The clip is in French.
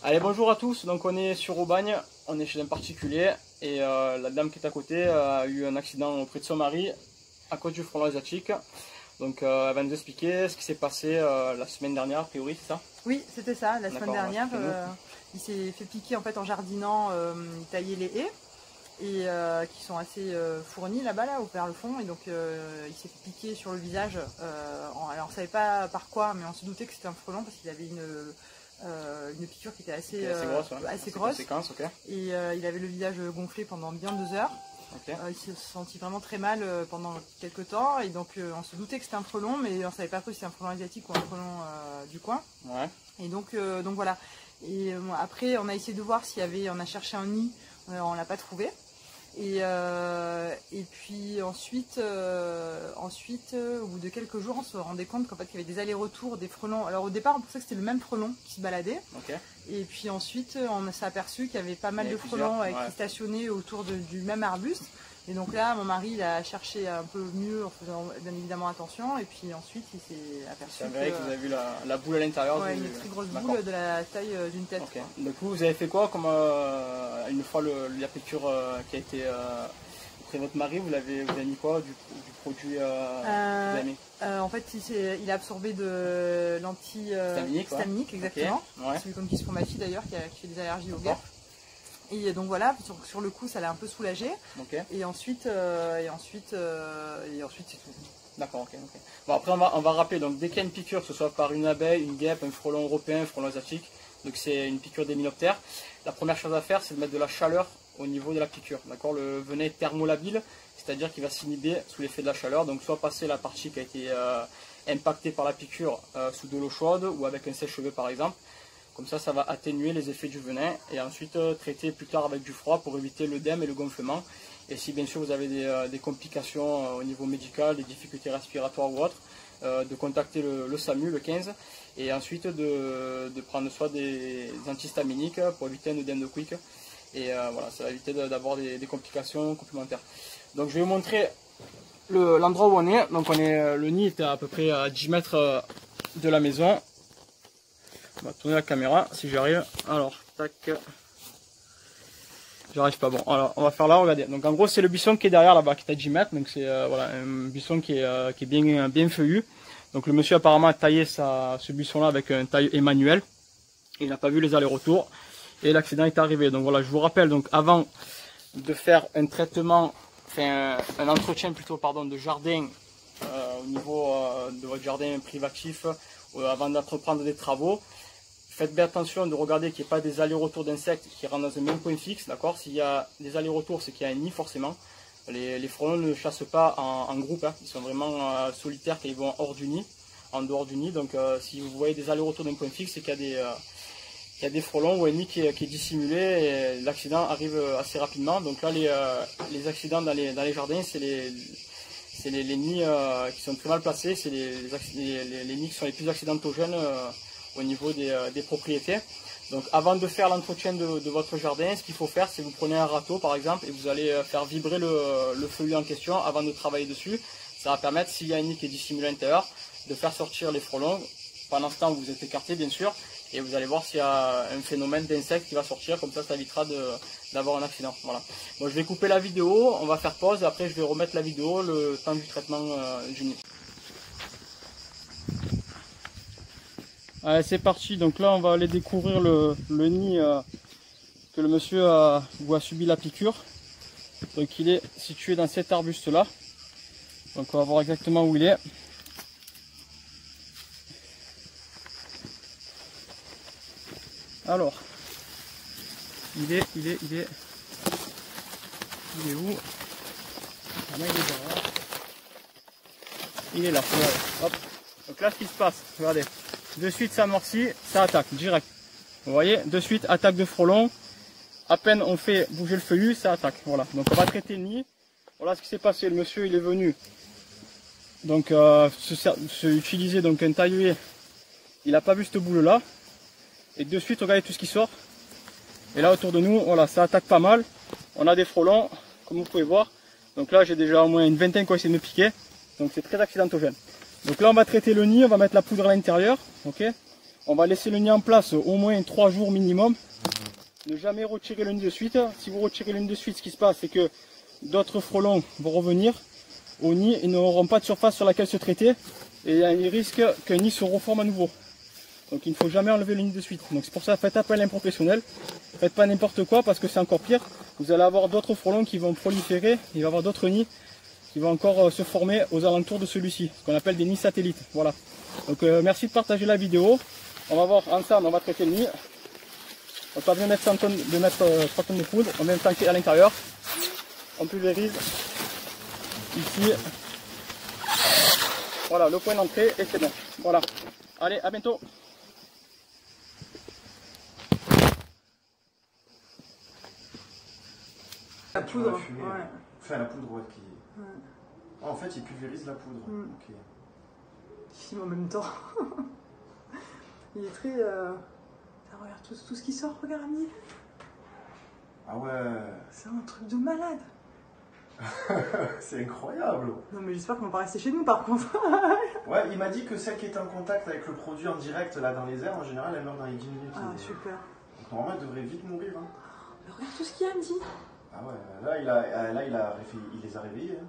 Allez, bonjour à tous, donc on est sur Aubagne, on est chez un particulier et la dame qui est à côté a eu un accident auprès de son mari à cause du frelon asiatique. Donc elle va nous expliquer ce qui s'est passé la semaine dernière, a priori, c'est ça? Oui, c'était ça, la semaine dernière. Il s'est fait piquer en fait en jardinant, il taillait les haies et qui sont assez fournis là-bas, là, au Perlefond. Et donc il s'est fait piquer sur le visage. Alors on ne savait pas par quoi, mais on se doutait que c'était un frelon parce qu'il avait une piqûre qui était assez grosse. Okay. Et il avait le visage gonflé pendant bien 2 heures. Okay. Il s'est senti vraiment très mal pendant quelques temps et donc on se doutait que c'était un frelon, mais on ne savait pas si c'était un frelon asiatique ou un frelon du coin. Ouais. Et donc voilà. Et après on a essayé de voir s'il y avait, on a cherché un nid, on l'a pas trouvé. Et puis ensuite, au bout de quelques jours, on se rendait compte qu'en fait il y avait des allers-retours des frelons. Alors au départ on pensait que c'était le même frelon qui se baladait. Okay. Et puis ensuite on s'est aperçu qu'il y avait pas mal de frelons qui stationnaient autour du même arbuste. Et donc là mon mari il a cherché un peu mieux en faisant bien évidemment attention. Et puis ensuite il s'est aperçu que vous avez vu la boule à l'intérieur. Ouais, une très grosse boule de la taille d'une tête. Okay. Du coup vous avez fait quoi comme une fois la piqûre qui a été auprès de votre mari, vous avez mis quoi du produit en fait il a absorbé de l'anti-histaminique, exactement. Okay. Ouais. Celui comme qui se pour ma fille d'ailleurs qui fait des allergies aux guêpes. Et donc voilà, sur le coup ça l'a un peu soulagé. Okay. Et ensuite c'est tout. D'accord, ok. Bon, après on va rappeler, donc dès qu'il y a une piqûre, que ce soit par une abeille, une guêpe, un frelon européen, un frelon asiatique, donc c'est une piqûre d'hyménoptère, la première chose à faire c'est de mettre de la chaleur au niveau de la piqûre. D'accord, le venin est thermolabile, c'est-à-dire qu'il va s'inhiber sous l'effet de la chaleur, donc soit passer la partie qui a été impactée par la piqûre sous de l'eau chaude ou avec un sèche-cheveux par exemple. Comme ça va atténuer les effets du venin et ensuite traiter plus tard avec du froid pour éviter l'œdème et le gonflement. Et si bien sûr vous avez des complications au niveau médical, des difficultés respiratoires ou autres, de contacter le SAMU, le 15, et ensuite de prendre soit des antihistaminiques pour éviter un œdème de quick. Et voilà, ça va éviter d'avoir des complications complémentaires. Donc je vais vous montrer l'endroit où on est. Donc le nid est à peu près à 10 mètres de la maison. On va tourner la caméra si j'arrive. Alors, tac. J'arrive pas. Bon, alors on va faire là, regardez. Donc en gros, c'est le buisson qui est derrière là-bas, qui est à 10 mètres. Donc c'est voilà, un buisson qui est bien feuillu. Donc le monsieur apparemment a taillé ce buisson-là avec un taille manuel. Il n'a pas vu les allers-retours. Et l'accident est arrivé. Donc voilà, je vous rappelle, donc avant de faire un traitement, enfin un entretien plutôt, pardon, de jardin au niveau de votre jardin privatif, avant d'entreprendre des travaux, faites bien attention de regarder qu'il n'y ait pas des allers-retours d'insectes qui rentrent dans un même point fixe, d'accord? S'il y a des allers-retours, c'est qu'il y a un nid forcément. Les frelons ne chassent pas en groupe, hein. Ils sont vraiment solitaires quand ils vont hors du nid, en dehors du nid. Donc si vous voyez des allers-retours d'un point fixe, c'est qu'il y a des frelons ou un nid qui est dissimulé et l'accident arrive assez rapidement. Donc là, les accidents dans les jardins, c'est les nids qui sont très mal placés, c'est les nids qui sont les plus accidentogènes au niveau des propriétés. Donc avant de faire l'entretien de votre jardin, ce qu'il faut faire, c'est vous prenez un râteau par exemple et vous allez faire vibrer le feuillu en question avant de travailler dessus. Ça va permettre, s'il y a un nid qui est dissimulé à l'intérieur, de faire sortir les frelons. Pendant ce temps, vous êtes écarté bien sûr, et vous allez voir s'il y a un phénomène d'insecte qui va sortir, comme ça évitera d'avoir un accident. Voilà. Bon, je vais couper la vidéo, on va faire pause, et après je vais remettre la vidéo le temps du traitement du nid. Allez, c'est parti. Donc là on va aller découvrir le nid que le monsieur a subi la piqûre. Donc il est situé dans cet arbuste là. Donc on va voir exactement où il est. Alors il est où? Ah non, il est là. Il est là. Regardez. Hop. Donc là ce qui se passe, regardez. De suite ça amortit, ça attaque direct. Vous voyez, de suite attaque de frelon. À peine on fait bouger le feuillu, ça attaque. Voilà. Donc on va traiter le nid. Voilà ce qui s'est passé. Le monsieur il est venu donc utiliser donc un taille-haie. Il n'a pas vu cette boule là. Et de suite regardez tout ce qui sort. Et là autour de nous, voilà, ça attaque pas mal. On a des frelons, comme vous pouvez voir. Donc là j'ai déjà au moins une vingtaine qui ont essayé de me piquer. Donc c'est très accidentogène. Donc là on va traiter le nid, on va mettre la poudre à l'intérieur, ok. On va laisser le nid en place au moins 3 jours minimum. Ne jamais retirer le nid de suite. Si vous retirez le nid de suite, ce qui se passe, c'est que d'autres frelons vont revenir au nid et n'auront pas de surface sur laquelle se traiter. Et il y a un risque qu'un nid se reforme à nouveau. Donc il ne faut jamais enlever le nid de suite. Donc c'est pour ça, faites appel à un professionnel. Faites pas n'importe quoi parce que c'est encore pire. Vous allez avoir d'autres frelons qui vont proliférer. Il va y avoir d'autres nids qui vont encore se former aux alentours de celui-ci. Ce qu'on appelle des nids satellites. Voilà. Donc merci de partager la vidéo. On va voir ensemble, on va traiter le nid. On va bien mettre 3 tonnes de poudre. On met un tanké à l'intérieur. On pulvérise. Ici. Voilà, le point d'entrée et c'est bon. Voilà. Allez, à bientôt. La poudre, fumée, ouais. Enfin, la poudre, ouais, qui... Ouais. Ah, en fait, il pulvérise la poudre. Ok. Il filme en même temps. Il est très... Ça, regarde tout ce qui sort, regarde Ami. Ah ouais. C'est un truc de malade. C'est incroyable. Non mais j'espère qu'on va pas rester chez nous par contre. Ouais, il m'a dit que celle qui est en contact avec le produit en direct là dans les airs, en général, elle meurt dans les 10 minutes. Ah super. Donc normalement, elle devrait vite mourir. Hein. Mais regarde tout ce qu'il y a, me dit. Ah ouais, là, il les a réveillés. Hein.